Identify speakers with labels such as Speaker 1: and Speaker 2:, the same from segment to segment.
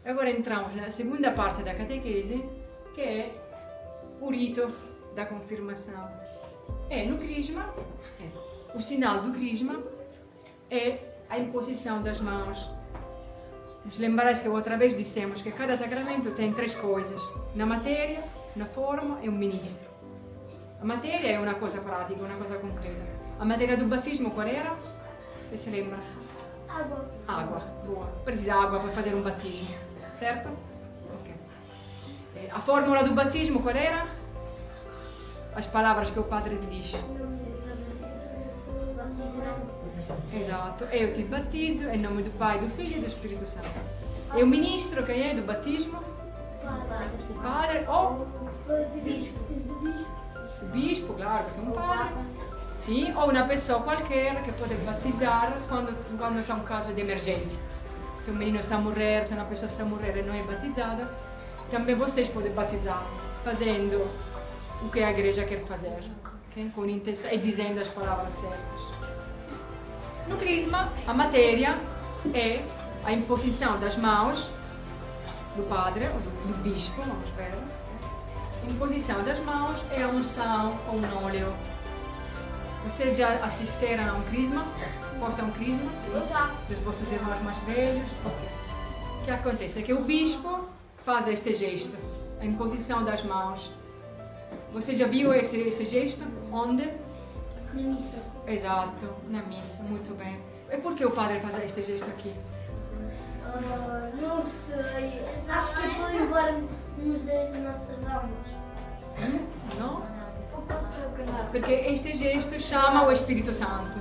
Speaker 1: Agora entramos na segunda parte da catequese, que é o rito da confirmação. No crisma, o sinal do crisma é a imposição das mãos. Nos lembrais que outra vez dissemos que cada sacramento tem três coisas: na matéria, na forma e um ministro. A matéria é uma coisa pratica, uma coisa concreta. A matéria do batismo qual era? Você se lembra?
Speaker 2: Água.
Speaker 1: Água, boa. Precisa água para fazer um batismo, certo? Ok. A fórmula do batismo qual era? As palavras que o padre diz. Exato. Eu te batizo em nome do Pai, do Filho e do Espírito Santo. E o ministro, quem é do batismo? O padre ou o bispo, claro, porque é um padre. Sim, ou uma pessoa qualquer que pode batizar quando está um caso de emergência. Se um menino está a morrer, se uma pessoa está a morrer e não é batizada, também vocês podem batizar, fazendo o que a igreja quer fazer, okay? Com intenção e dizendo as palavras certas. No crisma, a matéria é a imposição das mãos do padre, ou do bispo, vamos ver. A imposição das mãos é a unção com um óleo. Vocês já assistiram a um crisma? Gostam de um crisma?
Speaker 2: Eu já.
Speaker 1: Dos vossos irmãos mais velhos? Ok. O que acontece é que o bispo faz este gesto, a imposição das mãos. Você já viu este gesto? Onde?
Speaker 2: Na missa.
Speaker 1: Exato, na missa, muito bem. E por que o padre faz este gesto aqui?
Speaker 2: Não sei. Acho que é para limpar-nos as nossas almas.
Speaker 1: Não?
Speaker 2: Ou posso trocar?
Speaker 1: Porque este gesto chama o Espírito Santo.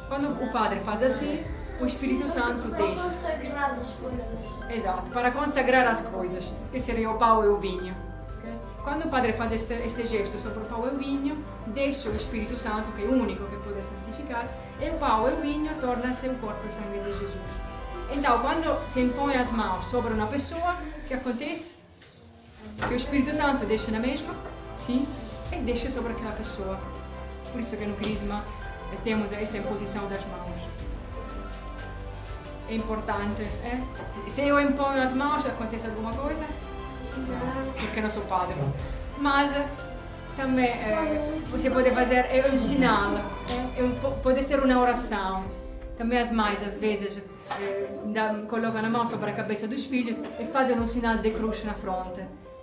Speaker 1: Quando o padre faz assim, o Espírito Santo
Speaker 2: Para
Speaker 1: desce.
Speaker 2: consagrar as coisas.
Speaker 1: Exato, para consagrar as coisas, que seria o pão e o vinho. Quando o padre faz este gesto sobre o pão e o vinho, deixa o Espírito Santo, que é o único que pode santificar, e o pão e o vinho tornam-se o corpo e o sangue de Jesus. Então, quando se impõe as mãos sobre uma pessoa, o que acontece? Que o Espírito Santo deixa na mesma, sim, e deixa sobre aquela pessoa. Por isso que no crisma temos esta imposição das mãos. É importante, Se eu imponho as mãos, acontece alguma coisa? Não, porque não sou padre. Mas também você pode fazer, é um sinal, pode ser uma oração. Também as mães, às vezes, colocam a mão sobre a cabeça dos filhos e fazem um sinal de cruz na fronte.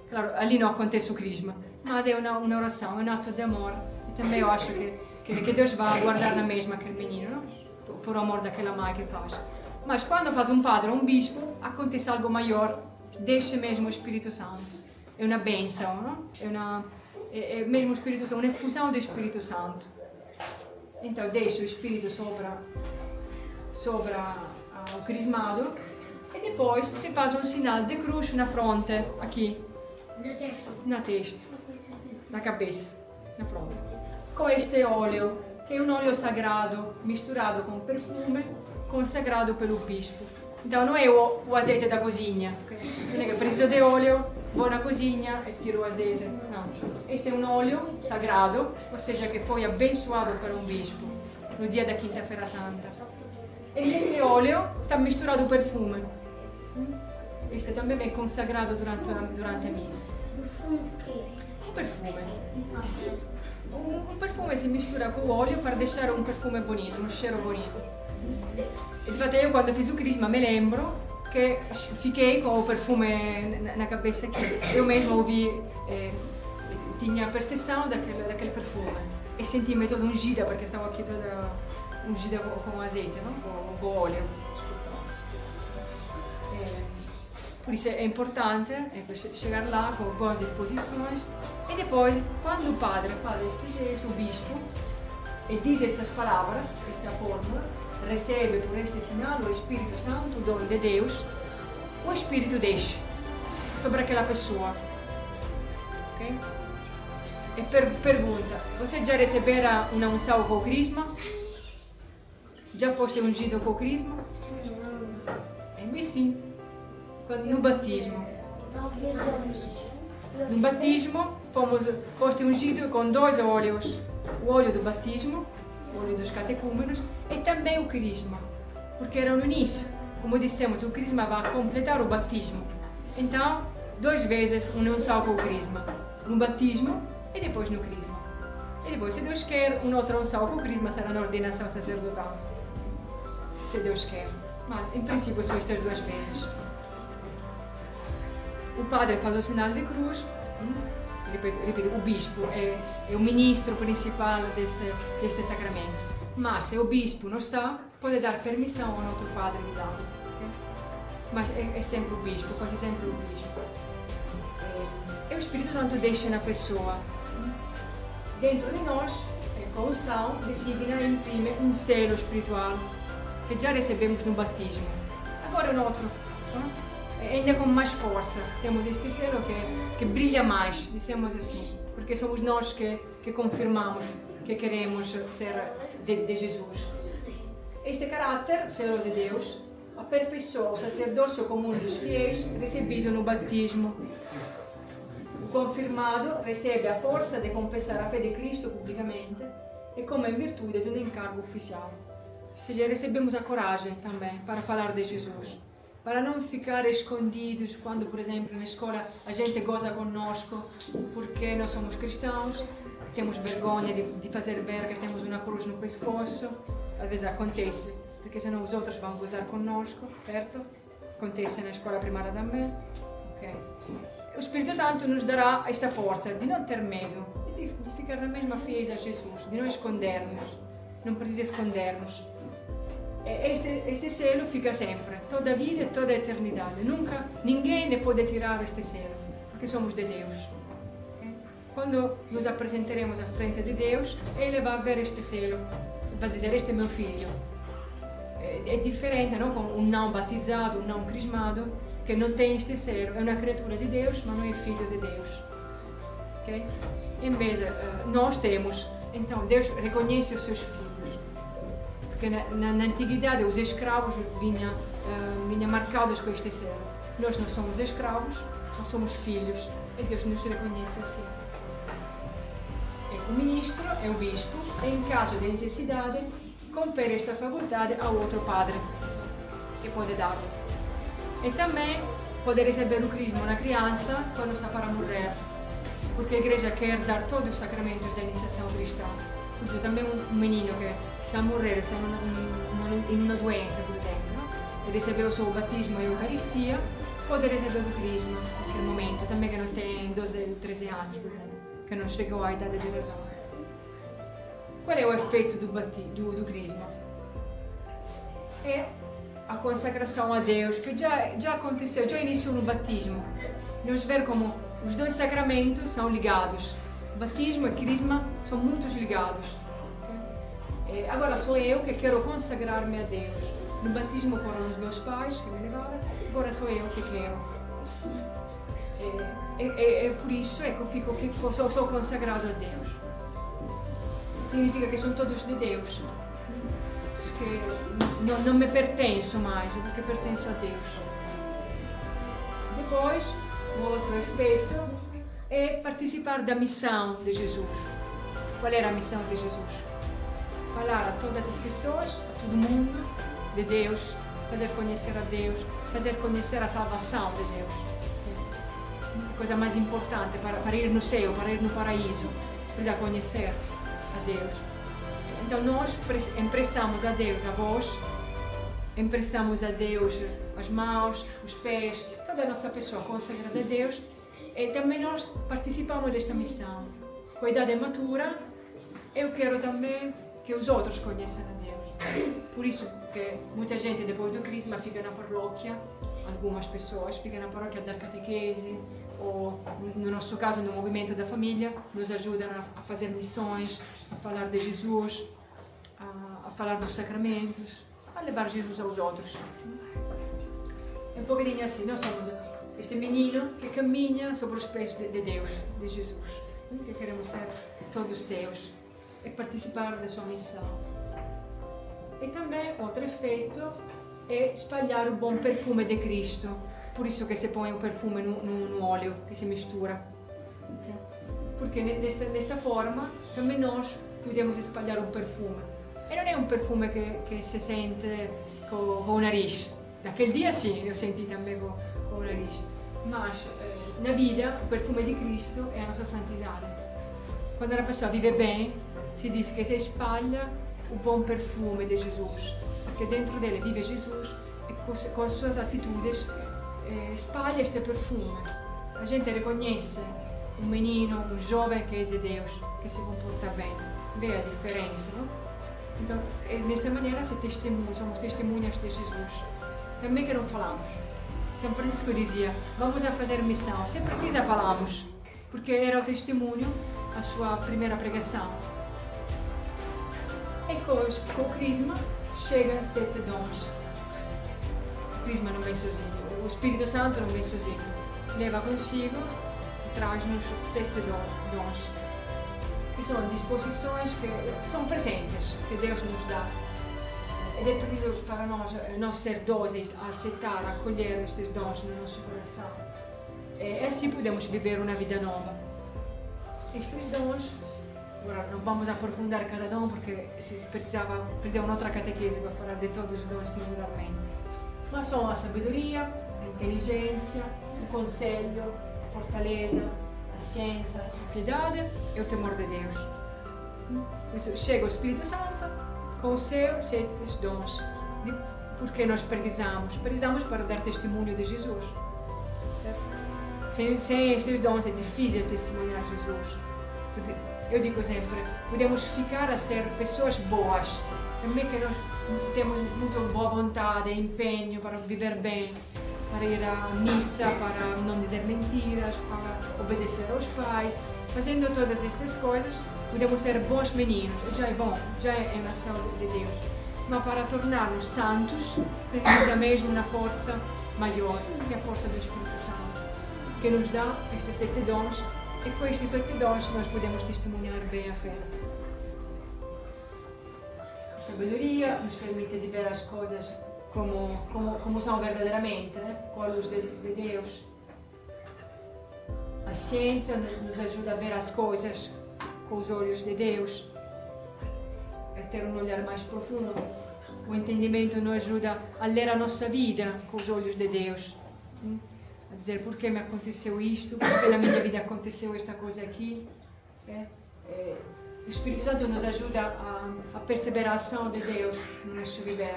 Speaker 1: Claro, ali não acontece o crisma, mas é uma oração, é um ato de amor. E também eu acho que Deus vai guardar na mesma aquele menino, não? Por amor daquela mãe que faz. Mas quando faz um padre ou um bispo, acontece algo maior, deixa mesmo o Espírito Santo. É uma bênção, não? É mesmo o Espírito Santo, uma efusão do Espírito Santo. Então deixa o Espírito sobre o crismado e depois se faz um sinal de cruz na fronte, aqui, na testa, na cabeça, na fronte. Com este óleo, que é um óleo sagrado, misturado com perfume, consagrado pelo bispo. Então não é o azeite da cozinha, non è che preciso de óleo, vou na cozinha e tiro o azeite. Não. Este é um óleo sagrado, ou seja, que foi abençoado por um bispo no dia da Quinta-feira Santa. E neste óleo está misturado o perfume. Este também vem consagrado durante a missa.
Speaker 2: Perfume de quê?
Speaker 1: Um perfume. Um perfume se mistura com o óleo para deixar um perfume bonito, um cheiro bonito. Infatti io quando fiz o crisma me lembro che fiquei com o perfume na cabeça que eu mesma ouvi, tinha a perceção daquele perfume e senti-me toda ungida porque estava aqui toda ungida com azeite, não? Com óleo. Por isso é importante chegar lá com boas disposições e depois, quando o padre faz este gesto, o bispo, e diz estas palavras, esta fórmula, recebe por este sinal o Espírito Santo, o dom de Deus, o Espírito desce sobre aquela pessoa. Ok? E pergunta, você já recebera uma unção com o crisma? Já foste ungido com o crisma? Sim, no batismo. No batismo foste ungido com dois óleos, o óleo do batismo, o óleo dos catecúmenos, e também o crisma, porque era no início. como dissemos, o crisma vai completar o batismo. Então, 2 vezes une só com o crisma. No batismo e depois no crisma. E depois, se Deus quer, outra unção com o crisma será na ordenação sacerdotal. Se Deus quer. Mas, em princípio, são estas 2 vezes. O padre faz o sinal de cruz. Repito, o bispo é o ministro principal deste sacramento. Mas, se o bispo não está, pode dar permissão ao outro padre de dar. Okay? Mas é sempre o bispo, quase sempre o bispo. E o Espírito Santo deixa na pessoa. Dentro de nós, com a unção, designa e imprime um selo espiritual que já recebemos no batismo. Agora o outro, ainda com mais força, temos este selo que brilha mais, dissemos assim, porque somos nós que confirmamos que queremos ser de Jesus. Este caráter, o selo de Deus, aperfeiçoa o sacerdócio comum dos fiéis recebido no batismo. O confirmado recebe a força de confessar a fé de Cristo publicamente e como em virtude de um encargo oficial. Ou seja, recebemos a coragem também para falar de Jesus, para não ficar escondidos quando, por exemplo, na escola a gente goza conosco porque nós somos cristãos, temos vergonha de fazer ver que temos uma cruz no pescoço. Às vezes acontece, porque senão os outros vão gozar conosco, certo? Acontece na escola primária também. Okay. O Espírito Santo nos dará esta força de não ter medo, de ficar na mesma fiéis a Jesus, de não escondermos, não precisa escondermos. Este selo fica sempre, toda a vida e toda a eternidade. Nunca, ninguém ne pode tirar este selo, porque somos de Deus. Okay? Quando nos apresentaremos à frente de Deus, Ele vai ver este selo, vai dizer: este é meu filho. É diferente, não? Com um não batizado, um não crismado, que não tem este selo, é uma criatura de Deus, mas não é filho de Deus. Okay? Em vez, nós temos, então Deus reconhece os seus filhos. Porque na antiguidade os escravos vinham marcados com este selo. Nós não somos escravos, nós somos filhos e Deus nos reconhece assim. O ministro é o bispo e, em caso de necessidade, confere esta faculdade ao outro padre que pode dar. E também pode receber o crisma na criança quando está para morrer, porque a igreja quer dar todos os sacramentos da iniciação cristã. Por isso também um menino que está a morrer, está em uma doença, por exemplo, e recebeu o seu batismo e a Eucaristia, pode receber o crisma naquele momento, também que não tem 12 ou 13 anos, por exemplo, que não chegou à idade de razão. Qual é o efeito do crisma? É a consagração a Deus, que já aconteceu, já iniciou no batismo. Nós vemos como os 2 sacramentos são ligados. Batismo e crisma são muito ligados. Okay? Agora sou eu que quero consagrar-me a Deus. No batismo foram os meus pais que me levaram, agora sou eu que quero. É por isso que eu sou consagrado a Deus. Significa que são todos de Deus. Que não me pertenço mais, porque pertenço a Deus. Depois, o outro efeito é participar da missão de Jesus. Qual era a missão de Jesus? Falar a todas as pessoas, a todo mundo, de Deus, fazer conhecer a Deus, fazer conhecer a salvação de Deus. A coisa mais importante para ir no céu, para ir no paraíso, para conhecer a Deus. Então nós emprestamos a Deus a voz, emprestamos a Deus as mãos, os pés, toda a nossa pessoa consagrada a Deus, e também nós participamos desta missão. Com a idade matura, eu quero também que os outros conheçam a Deus. Por isso que muita gente depois do crisma fica na paróquia, algumas pessoas ficam na paróquia a dar catequese, ou no nosso caso no movimento da família, nos ajudam a fazer missões, a falar de Jesus, a falar dos sacramentos, a levar Jesus aos outros. É um pouquinho assim, nós somos este menino que caminha sobre os pés de Deus, de Jesus, que queremos ser todos seus e participar da sua missão. E também outro efeito é espalhar o bom perfume de Cristo. Por isso que se põe o perfume no óleo, que se mistura. Okay? Porque desta forma também nós podemos espalhar o perfume. E não é um perfume que se sente com o nariz. Naquele dia sim, eu senti também com o nariz. Mas na vida, o perfume de Cristo é a nossa santidade. Quando uma pessoa vive bem, si dice che si espaglia un buon perfume di Gesù, perché dentro dele vive Jesus e con le sue attitudini spaglia questo perfume. La gente riconosce un menino, un giovane che è di Dio, che si comporta bene, vê a differenza, no? Então, desta maneira, somos testemunhas de Jesus. Também que não falamos. São Francisco dizia, vamos a fazer missão, se precisa falamos, porque era o testemunho, a sua primeira pregação. E com o Crisma chegam 7 dons. O Crisma não vem sozinho, o Espírito Santo não vem sozinho. Leva consigo e traz-nos 7 dons, que são disposições que são presentes, que Deus nos dá. Ed è preciso para nós ser dóceis a aceitar, a acolher estes dons no nosso coração. E assim podemos viver uma vida nova. Estes dons, agora não vamos aprofundar cada dom porque precisava outra catequese para falar de todos os dons singularmente. Mas são a sabedoria, a inteligência, o conselho, a fortaleza, a ciência, a piedade e o temor de Deus. Por isso chega o Espírito Santo com os seus 7 dons, porque nós precisamos para dar testemunho de Jesus. Sem estes dons é difícil testemunhar Jesus. Eu digo sempre, podemos ficar a ser pessoas boas, também que nós temos muito boa vontade e empenho para viver bem, para ir à missa, para não dizer mentiras, para obedecer aos pais. Fazendo todas estas coisas, podemos ser bons meninos, já é bom, já é uma ação de Deus. Mas para tornar-nos santos, precisa mesmo uma força maior, que é a força do Espírito Santo, que nos dá estes 7 dons, e com estes 7 dons nós podemos testemunhar bem a fé. A sabedoria nos permite de ver as coisas como são verdadeiramente, com a luz de Deus. A ciência nos ajuda a ver as coisas com os olhos de Deus, a ter um olhar mais profundo. O entendimento nos ajuda a ler a nossa vida com os olhos de Deus, a dizer por que me aconteceu isto, por que na minha vida aconteceu esta coisa aqui. O Espírito Santo nos ajuda a perceber a ação de Deus no nosso viver.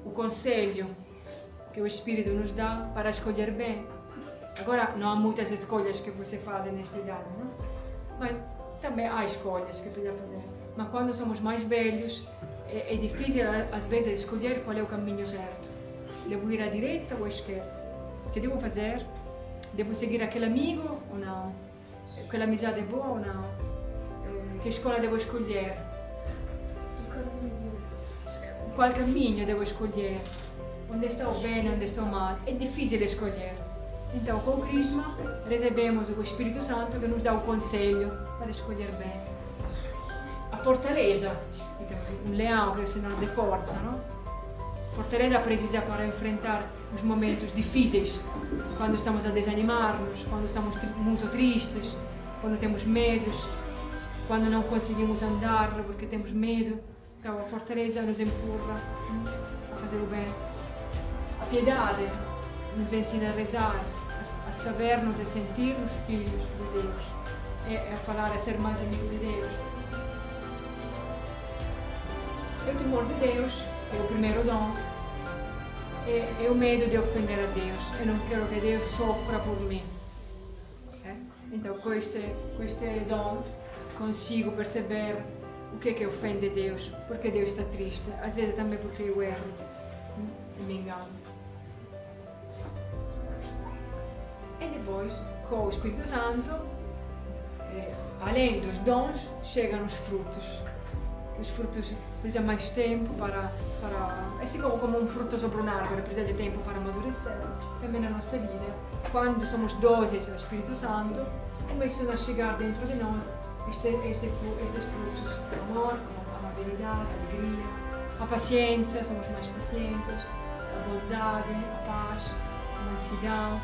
Speaker 1: O conselho que o Espírito nos dá para escolher bem. Agora, não há muitas escolhas que você faz nesta idade, não? Mas também há escolhas que precisa fazer. Mas quando somos mais velhos, é difícil às vezes escolher qual é o caminho certo. Devo ir à direita ou à esquerda? O que devo fazer? Devo seguir aquele amigo ou não? Aquela amizade é boa ou não? Que escola devo escolher? Qual caminho devo escolher? Onde está o bem, onde está o mal? É difícil escolher. Então, com o Crisma, recebemos o Espírito Santo que nos dá o conselho para escolher bem. A fortaleza. Temos um leão que é sinal de força, não? Fortaleza precisa para enfrentar os momentos difíceis, quando estamos a desanimar-nos, quando estamos muito tristes, quando temos medos, quando não conseguimos andar porque temos medo. Então, a fortaleza nos empurra a fazer o bem. A piedade nos ensina a rezar, a saber-nos e sentir-nos filhos de Deus, a falar, a ser mais amigo de Deus. E o temor de Deus é o primeiro dom, é o medo de ofender a Deus. Eu não quero que Deus sofra por mim. Então, com este dom, consigo perceber o que ofende Deus, porque Deus está triste, às vezes também porque eu erro e me engano. E depois, com o Espírito Santo, além dos dons, chegam os frutos. Os frutos precisam mais tempo para assim como um fruto sobre uma árvore precisa de tempo para amadurecer, também na nossa vida. Quando somos dóceis ao Espírito Santo, começam a chegar dentro de nós estes frutos: o amor, a amabilidade, a alegria, a paciência, somos mais pacientes, a bondade, a paz, a mansidão.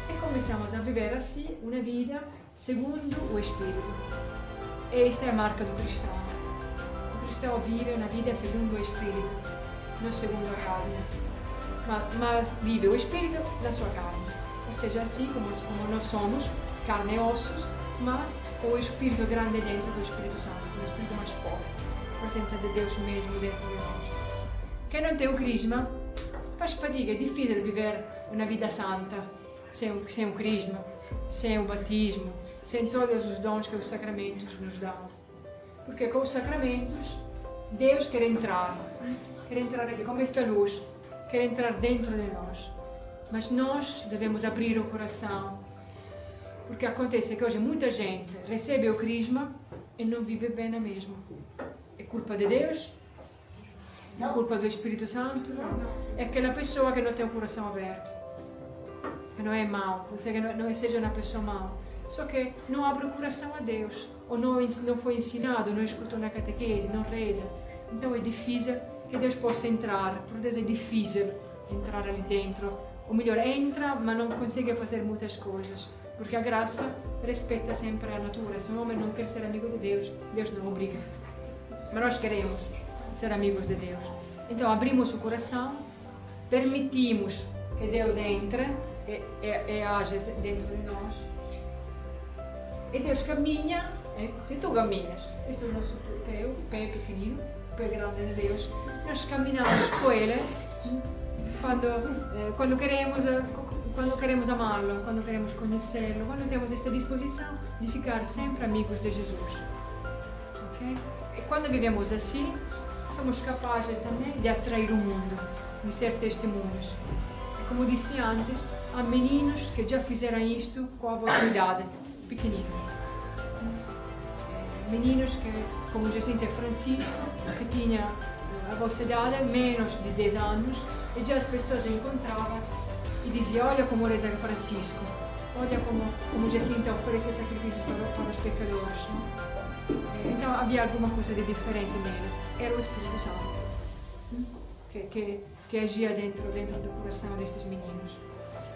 Speaker 1: E começamos a viver assim uma vida segundo o Espírito. Esta é a marca do cristão. O cristão vive uma vida segundo o Espírito, não segundo a carne. Mas vive o Espírito da sua carne. Ou seja, assim como nós somos, carne e ossos, mas o Espírito grande dentro do Espírito Santo, o Espírito mais forte, a presença de Deus mesmo dentro de nós. Quem não tem o crisma faz fadiga, é difícil viver uma vida santa sem o crisma, sem o batismo, sem todos os dons que os sacramentos nos dão. Porque com os sacramentos, Deus quer entrar aqui, como esta luz, quer entrar dentro de nós. Mas nós devemos abrir o coração, porque acontece que hoje muita gente recebe o crisma e não vive bem a mesma. É culpa de Deus? É culpa do Espírito Santo? É aquela pessoa que não tem o coração aberto, que não é mau, que não seja uma pessoa mau, só que não abre o coração a Deus, ou não foi ensinado, não escutou na catequese, não reza. Então é difícil que Deus possa entrar, por Deus é difícil entrar ali dentro. Ou melhor, entra, mas não consegue fazer muitas coisas, porque a graça respeita sempre a natureza. Se um homem não quer ser amigo de Deus, Deus não obriga. Mas nós queremos ser amigos de Deus. Então abrimos o coração, permitimos que Deus entre e age dentro de nós. E Deus caminha, se tu caminhas, este é o nosso pé, o pé pequenino, o pé grande de Deus, nós caminhamos com Ele quando queremos amá-lo, quando queremos conhecê-lo, quando temos esta disposição de ficar sempre amigos de Jesus. Okay? E quando vivemos assim, somos capazes também de atrair o mundo, de ser testemunhos. E como disse antes, há meninos que já fizeram isto com a vossa idade, pequeninos. Meninos que, como Jacinto e Francisco, que tinha a vossa idade, menos de 10 anos, e já as pessoas encontravam e diziam: olha como reza Francisco, olha como Jacinto oferece sacrifício para os pecadores. Então havia alguma coisa de diferente nele, era o Espírito Santo que agia dentro do coração destes meninos.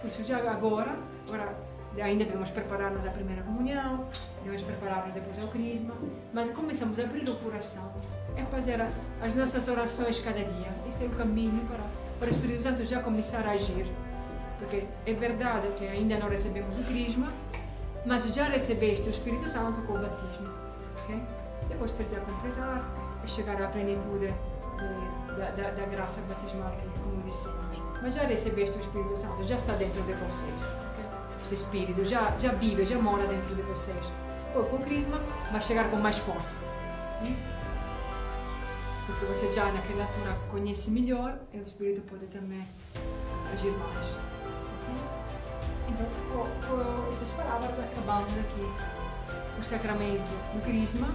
Speaker 1: Por isso já agora ainda devemos preparar-nos à primeira comunhão, devemos preparar-nos depois ao crisma, mas começamos a abrir o coração, é fazer as nossas orações cada dia. Este é o caminho para o Espírito Santo já começar a agir, porque é verdade que ainda não recebemos o crisma, mas já recebeste o Espírito Santo com o batismo. Okay? Depois precisa completar e chegar à plenitude da graça batismal, como dissemos. Mas já recebeste o Espírito Santo, já está dentro de vocês. Okay? Este Espírito já vive, já mora dentro de vocês. Poi com o crisma vai chegar com mais força. Porque você já naquela altura conhece melhor e o Espírito pode também agir mais. Então, com estas palavras acabamos aqui o sacramento do crisma.